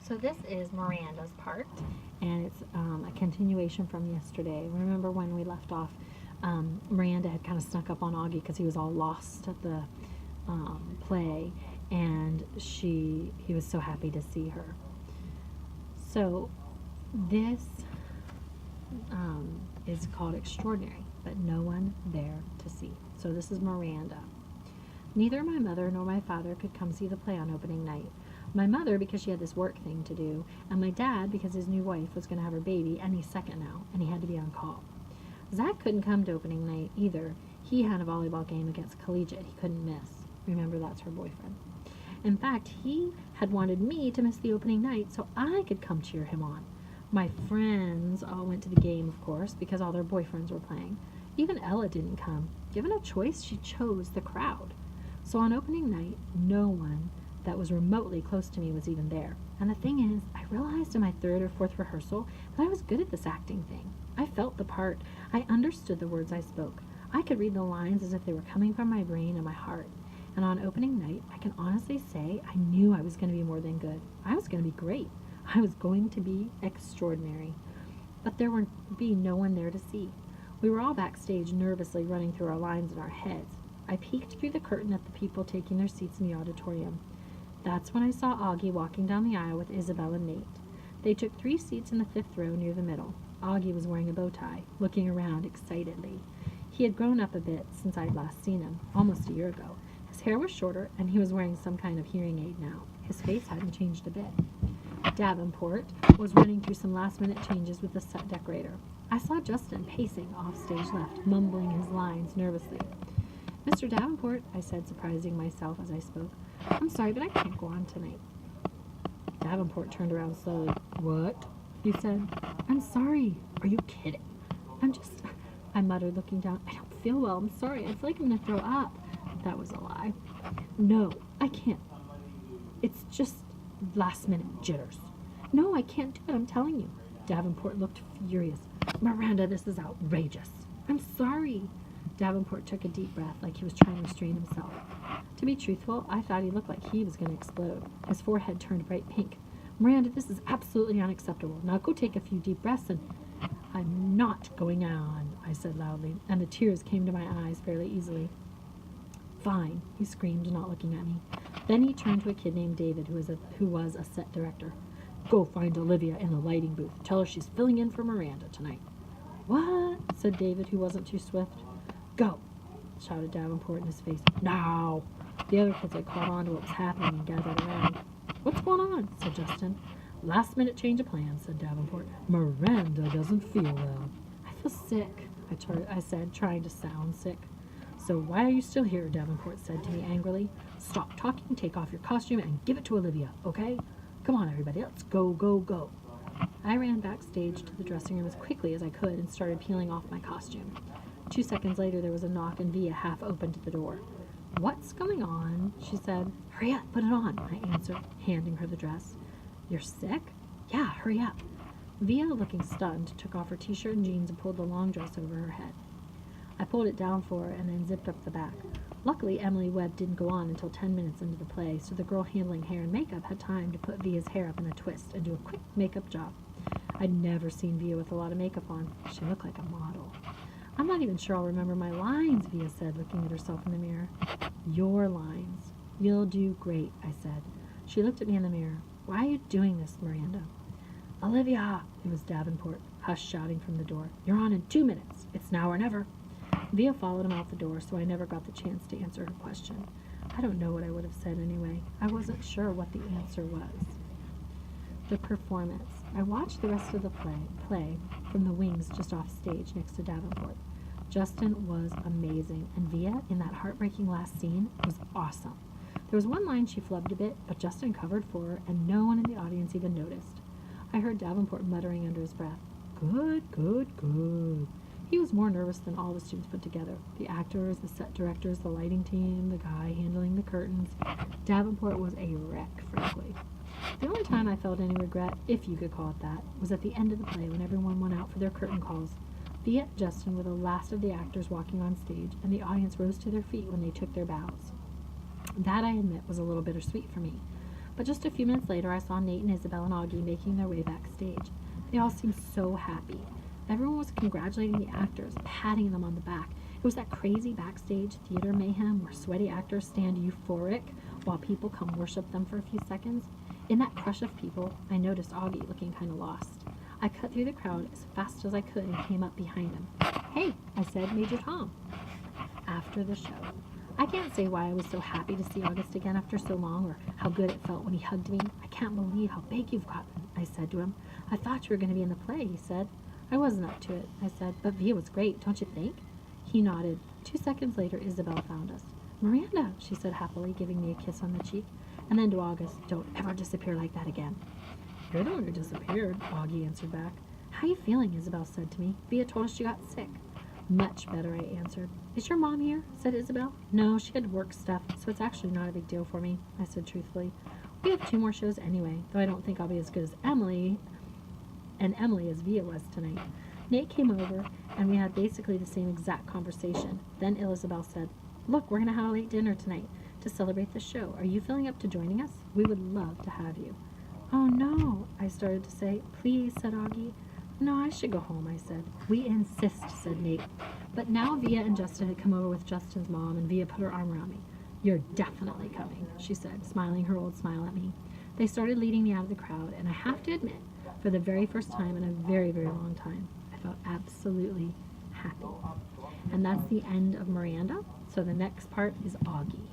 So this is Miranda's part, and it's a continuation from yesterday. Remember when we left off, Miranda had kind of snuck up on Augie because he was all lost at the play, and he was so happy to see her. So this is called Extraordinary, but no one there to see. So this is Miranda. Neither my mother nor my father could come see the play on opening night. My mother because she had this work thing to do, and my dad because his new wife was going to have her baby any second now, and he had to be on call. Zach couldn't come to opening night either. He had a volleyball game against Collegiate he couldn't miss. Remember, that's her boyfriend. In fact, he had wanted me to miss the opening night so I could come cheer him on. My friends all went to the game, of course, because all their boyfriends were playing. Even Ella didn't come. Given a choice, she chose the crowd. So on opening night, no one that was remotely close to me was even there. And the thing is, I realized in my third or fourth rehearsal that I was good at this acting thing. I felt the part. I understood the words I spoke. I could read the lines as if they were coming from my brain and my heart. And on opening night, I can honestly say I knew I was going to be more than good. I was going to be great. I was going to be extraordinary. But there would be no one there to see. We were all backstage nervously running through our lines in our heads. I peeked through the curtain at the people taking their seats in the auditorium. That's when I saw Augie walking down the aisle with Isabel and Nate. They took 3 seats in the 5th row near the middle. Augie was wearing a bow tie, looking around excitedly. He had grown up a bit since I'd last seen him, almost a year ago. His hair was shorter, and he was wearing some kind of hearing aid now. His face hadn't changed a bit. Davenport was running through some last-minute changes with the set decorator. I saw Justin pacing off stage left, mumbling his lines nervously. "Mr. Davenport," I said, surprising myself as I spoke, "I'm sorry, but I can't go on tonight." Davenport turned around slowly. "What?" he said. "I'm sorry." "Are you kidding?" I muttered, looking down. "I don't feel well. I'm sorry. I feel like I'm going to throw up." That was a lie. "No, I can't. It's just last-minute jitters." "No, I can't do it. I'm telling you." Davenport looked furious. "Miranda, this is outrageous." "I'm sorry." Davenport took a deep breath, like he was trying to restrain himself. To be truthful, I thought he looked like he was going to explode. His forehead turned bright pink. "Miranda, this is absolutely unacceptable. Now go take a few deep breaths and—" "I'm not going on," I said loudly, and the tears came to my eyes fairly easily. "Fine," he screamed, not looking at me. Then he turned to a kid named David, who was a set director. "Go find Olivia in the lighting booth. Tell her she's filling in for Miranda tonight." "What?" said David, who wasn't too swift. "Go!" shouted Davenport in his face. "Now!" The other kids had caught on to what was happening and gathered around. "What's going on?" said Justin. "Last-minute change of plans," said Davenport. "Miranda doesn't feel well." "I feel sick," I said, trying to sound sick. "So why are you still here?" Davenport said to me angrily. "Stop talking, take off your costume, and give it to Olivia, okay? Come on, everybody, let's go, go, go." I ran backstage to the dressing room as quickly as I could and started peeling off my costume. 2 seconds later, there was a knock, and Via half opened the door. "What's going on?" she said. "Hurry up, put it on," I answered, handing her the dress. "You're sick?" "Yeah, hurry up." Via, looking stunned, took off her t-shirt and jeans and pulled the long dress over her head. I pulled it down for her and then zipped up the back. Luckily, Emily Webb didn't go on until 10 minutes into the play, so the girl handling hair and makeup had time to put Via's hair up in a twist and do a quick makeup job. I'd never seen Via with a lot of makeup on. She looked like a model. "I'm not even sure I'll remember my lines," Via said, looking at herself in the mirror. "Your lines. You'll do great," I said. She looked at me in the mirror. "Why are you doing this, Miranda?" "Olivia!" It was Davenport, hush shouting from the door. "You're on in 2 minutes. It's now or never." Via followed him out the door, so I never got the chance to answer her question. I don't know what I would have said anyway. I wasn't sure what the answer was. The performance. I watched the rest of the play from the wings just off stage next to Davenport. Justin was amazing, and Via, in that heartbreaking last scene, was awesome. There was one line she flubbed a bit, but Justin covered for her, and no one in the audience even noticed. I heard Davenport muttering under his breath, "Good, good, good." He was more nervous than all the students put together. The actors, the set directors, the lighting team, the guy handling the curtains. Davenport was a wreck, frankly. The only time I felt any regret, if you could call it that, was at the end of the play when everyone went out for their curtain calls. Via and Justin were the last of the actors walking on stage, and the audience rose to their feet when they took their bows. That, I admit, was a little bittersweet for me. But just a few minutes later, I saw Nate and Isabel and Augie making their way backstage. They all seemed so happy. Everyone was congratulating the actors, patting them on the back. It was that crazy backstage theater mayhem where sweaty actors stand euphoric while people come worship them for a few seconds. In that crush of people, I noticed Augie looking kind of lost. I cut through the crowd as fast as I could and came up behind him. "Hey," I said, "Major Tom." After the show. I can't say why I was so happy to see August again after so long, or how good it felt when he hugged me. "I can't believe how big you've gotten," I said to him. "I thought you were going to be in the play," he said. "I wasn't up to it," I said, "but Via was great, don't you think?" He nodded. 2 seconds later, Isabel found us. "Miranda," she said happily, giving me a kiss on the cheek. And then to August, "Don't ever disappear like that again." "You're the one who disappeared," Augie answered back. "How you feeling?" Isabel said to me. "Via told us you got sick." "Much better," I answered. "Is your mom here?" said Isabel. "No, she had work stuff, so it's actually not a big deal for me," I said truthfully. "We have 2 more shows anyway, though I don't think I'll be as good as Emily as Via was tonight." Nate came over, and we had basically the same exact conversation. Then Isabel said, "Look, we're going to have a late dinner tonight to celebrate the show. Are you feeling up to joining us? We would love to have you." "Oh, no," I started to say. "Please," said Augie. "No, I should go home," I said. "We insist," said Nate. But now Via and Justin had come over with Justin's mom, and Via put her arm around me. "You're definitely coming," she said, smiling her old smile at me. They started leading me out of the crowd, and I have to admit, for the very first time in a very, very long time, I felt absolutely happy. And that's the end of Miranda. So the next part is Augie.